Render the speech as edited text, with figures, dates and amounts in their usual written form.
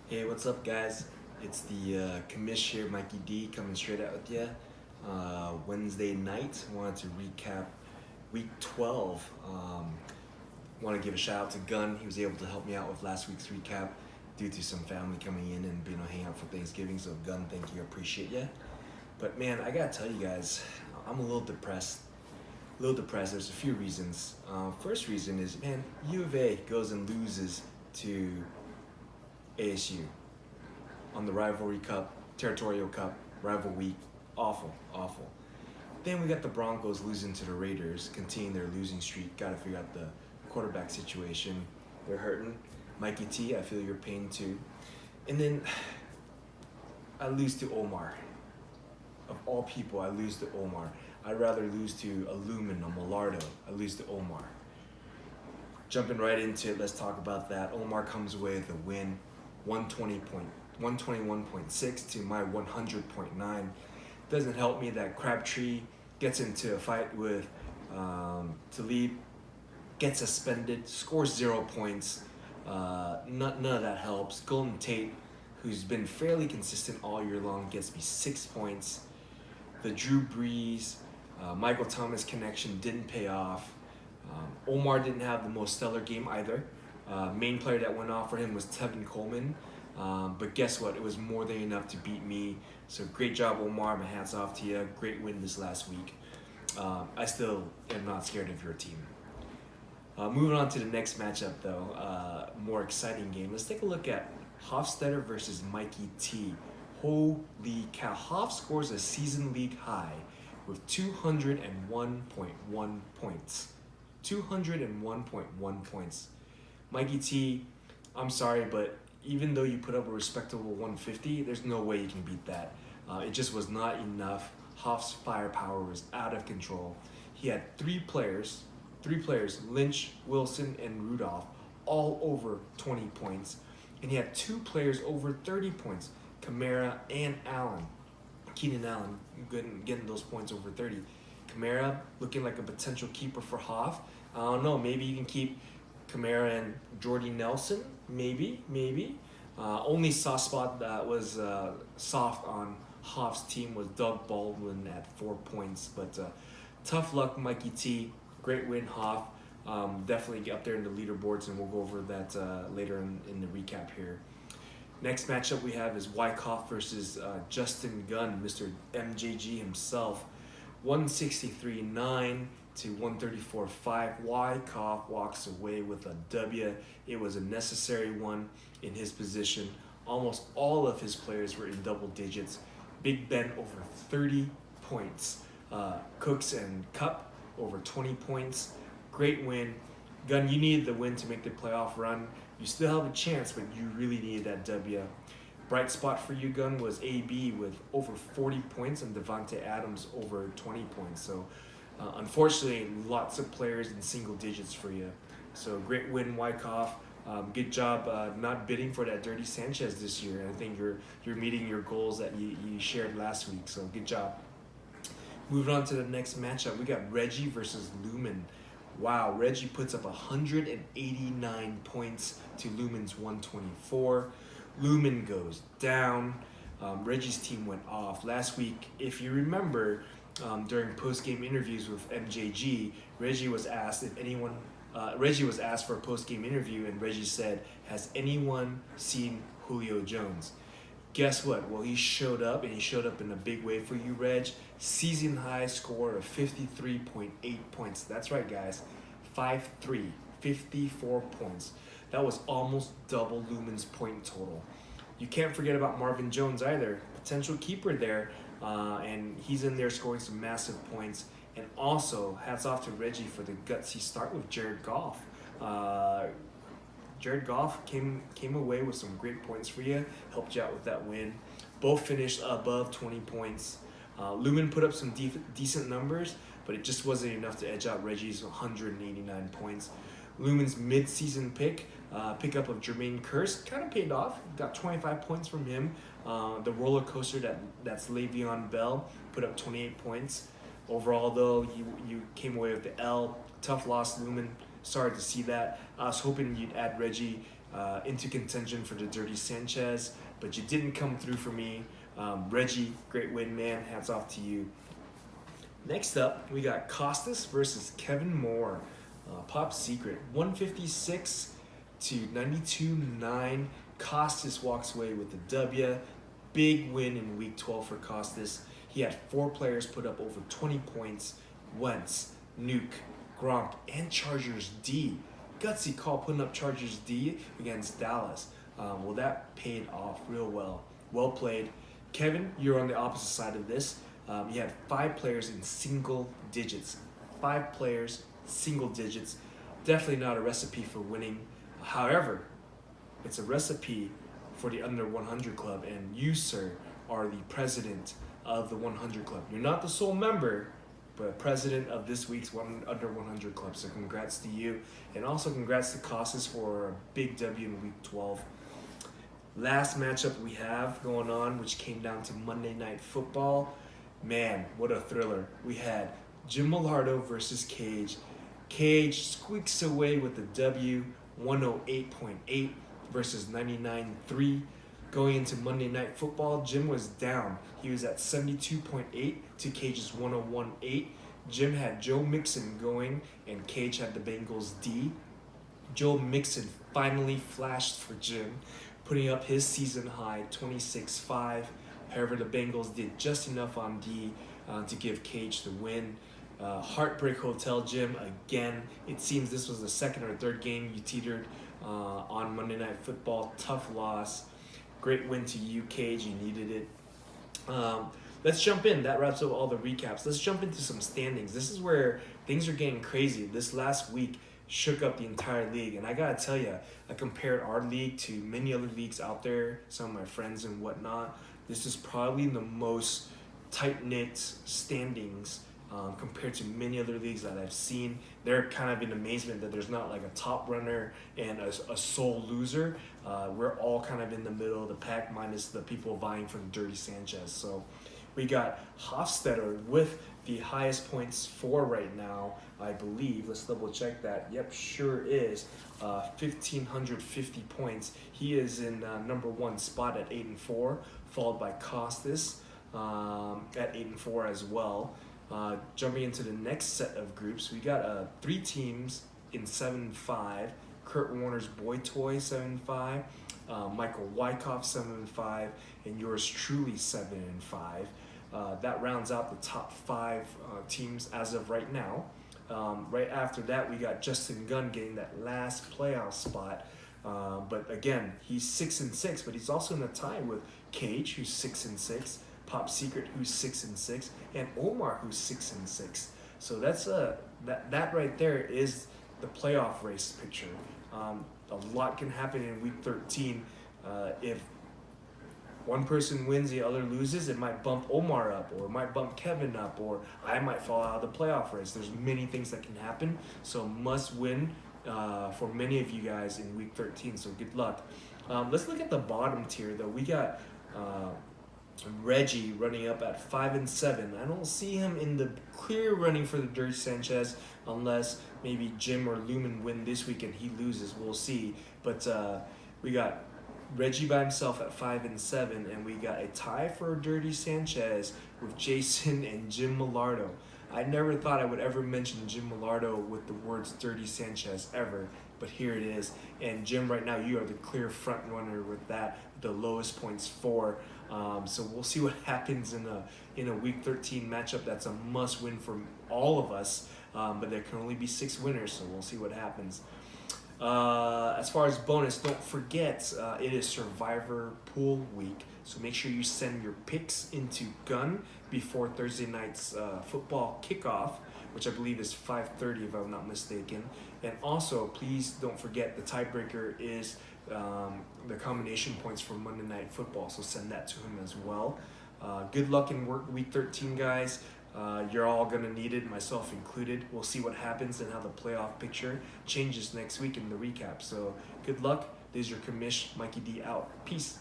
Hey, what's up, guys? It's the commish here, Mikey D, coming straight out with you. Wednesday night, wanted to recap week 12. Want to give a shout out to Gunn. He was able to help me out with last week's recap due to some family coming in and hang out for Thanksgiving. So, Gunn, thank you, appreciate you. But man, I gotta tell you guys, I'm a little depressed. A little depressed. There's a few reasons. First reason is, man, U of A goes and loses to ASU on the Rivalry Cup, Territorial Cup, Rival Week. Awful, awful. Then we got the Broncos losing to the Raiders, continuing their losing streak. Got to figure out the quarterback situation. They're hurting. Mikey T, I feel your pain too. And then I lose to Omar. Of all people, I lose to Omar. I'd rather lose to a Lumen, a Millardo. I lose to Omar. Jumping right into it, let's talk about that. Omar comes away with a win, 121.6 to my 100.9. Doesn't help me that Crabtree gets into a fight with Talib, gets suspended, scores 0 points. None of that helps. Golden Tate, who's been fairly consistent all year long, gets me 6 points. The Drew Brees, Michael Thomas connection didn't pay off. Omar didn't have the most stellar game either. Main player that went off for him was Tevin Coleman. But guess what? It was more than enough to beat me. So great job, Omar. My hats off to you. Great win this last week. I still am not scared of your team. Moving on to the next matchup, though. More exciting game. Let's take a look at Hofstetter versus Mikey T. Holy cow. Hoff scores a season league high with 201.1 points. 201.1 points. Mikey T, I'm sorry, but even though you put up a respectable 150, there's no way you can beat that. It just was not enough. Hoff's firepower was out of control. He had three players, Lynch, Wilson, and Rudolph, all over 20 points. And he had two players over 30 points, Kamara and Allen. Keenan Allen getting those points over 30. Kamara looking like a potential keeper for Hoff. I don't know, maybe you can keep Kamara and Jordy Nelson, maybe. Only soft spot that was soft on Hoff's team was Doug Baldwin at 4 points. But tough luck, Mikey T. Great win, Hoff. Definitely up there in the leaderboards, and we'll go over that later in the recap here. Next matchup we have is Wyckoff versus Justin Gunn, Mr. MJG himself. 163.9 to 134.5. Wyckoff walks away with a W. It was a necessary one in his position. Almost all of his players were in double digits. Big Ben over 30 points. Cooks and Cup over 20 points. Great win. Gunn, you needed the win to make the playoff run. You still have a chance, but you really needed that W. Bright spot for you, Gunn, was AB with over 40 points and Devontae Adams over 20 points. So, unfortunately, lots of players in single digits for you. So, great win, Wyckoff. Good job not bidding for that Dirty Sanchez this year. I think you're meeting your goals that you shared last week. So, good job. Moving on to the next matchup, we got Reggie versus Lumen. Wow, Reggie puts up 189 points to Lumen's 124. Lumen goes down. Reggie's team went off. Last week, if you remember, during post-game interviews with MJG, Reggie was asked for a post-game interview, and Reggie said, "Has anyone seen Julio Jones?" Guess what? Well, he showed up, and he showed up in a big way for you, Reg. Season high score of 53.8 points. That's right, guys. 5-3, 54 points. That was almost double Lumen's point total. You can't forget about Marvin Jones either. Potential keeper there, and he's in there scoring some massive points. And also, hats off to Reggie for the gutsy start with Jared Goff. Jared Goff came away with some great points for you, helped you out with that win. Both finished above 20 points. Lumen put up some decent numbers, but it just wasn't enough to edge out Reggie's 189 points. Lumen's mid-season pickup of Jermaine Kearse kind of paid off. Got 25 points from him. The roller coaster that's Le'Veon Bell put up 28 points. Overall, though, you came away with the L. Tough loss, Lumen. Sorry to see that. I was hoping you'd add Reggie into contention for the Dirty Sanchez, but you didn't come through for me. Reggie, great win, man. Hats off to you. Next up, we got Costas versus Kevin Moore. Pop Secret, 156 to 92-9. Costas walks away with the W. Big win in week 12 for Costas. He had 4 players put up over 20 points. Wentz, Nuke, Gronk, and Chargers D. Gutsy call putting up Chargers D against Dallas. Well, that paid off real well. Well played. Kevin, you're on the opposite side of this. You had 5 players in single digits. 5 players, single digits. Definitely not a recipe for winning. However, it's a recipe for the Under 100 Club, and you, sir, are the president of the 100 Club. You're not the sole member, but president of this week's Under 100 Club. So congrats to you, and also congrats to Costas for a big W in week 12. Last matchup we have going on, which came down to Monday Night Football. Man, what a thriller. We had Jim Millardo versus Cage. Cage squeaks away with the W, 108.8 versus 99.3. Going into Monday Night Football, Jim was down. He was at 72.8 to Cage's 101.8. Jim had Joe Mixon going, and Cage had the Bengals D. Joe Mixon finally flashed for Jim, putting up his season high 26-5. However, the Bengals did just enough on D to give Cage the win. Heartbreak Hotel, Jim, again. It seems this was the second or third game you teetered on Monday Night Football. Tough loss. Great win to you, Cage. You needed it. Let's jump in. That wraps up all the recaps. Let's jump into some standings. This is where things are getting crazy. This last week shook up the entire league. And I got to tell you, I compared our league to many other leagues out there, some of my friends and whatnot. This is probably the most tight-knit standings compared to many other leagues that I've seen. They're kind of in amazement that there's not like a top runner and a sole loser. We're all kind of in the middle of the pack, minus the people vying for the Dirty Sanchez. So we got Hofstetter with the highest points for right now, I believe. Let's double check that. Yep, sure is. 1,550 points. He is in number 1 spot at 8-4, followed by Costas at 8-4 as well. Jumping into the next set of groups, we got 3 teams in 7-5. Kurt Warner's Boy Toy 7-5, Michael Wyckoff 7-5, and yours truly 7-5. That rounds out the top 5 teams as of right now. Right after that, we got Justin Gunn getting that last playoff spot. But again, he's 6-6, but he's also in a tie with Cage, who's 6-6, Pop Secret, who's 6-6, and Omar, who's 6-6. So that's that right there is the playoff race picture. A lot can happen in week 13. If one person wins, the other loses, it might bump Omar up, or it might bump Kevin up, or I might fall out of the playoff race. There's many things that can happen, so must win for many of you guys in week 13, so good luck. Let's look at the bottom tier, though. We got Reggie running up at 5-7. I don't see him in the clear running for the Dirty Sanchez unless maybe Jim or Lumen win this week and he loses. We'll see. But we got Reggie by himself at 5-7, and we got a tie for Dirty Sanchez with Jason and Jim Millardo. I never thought I would ever mention Jim Millardo with the words Dirty Sanchez ever, but here it is. And Jim, right now, you are the clear front runner with that, the lowest points for. So we'll see what happens in a week 13 matchup. That's a must win for all of us, but there can only be 6 winners, so we'll see what happens. As far as bonus, don't forget it is Survivor Pool Week, so make sure you send your picks into Gun before Thursday night's football kickoff, which I believe is 5:30 if I'm not mistaken. And also, please don't forget the tiebreaker is the combination points for Monday Night Football, so send that to him as well. Good luck in week 13, guys. You're all going to need it, myself included. We'll see what happens and how the playoff picture changes next week in the recap. So good luck. This is your commish, Mikey D out. Peace.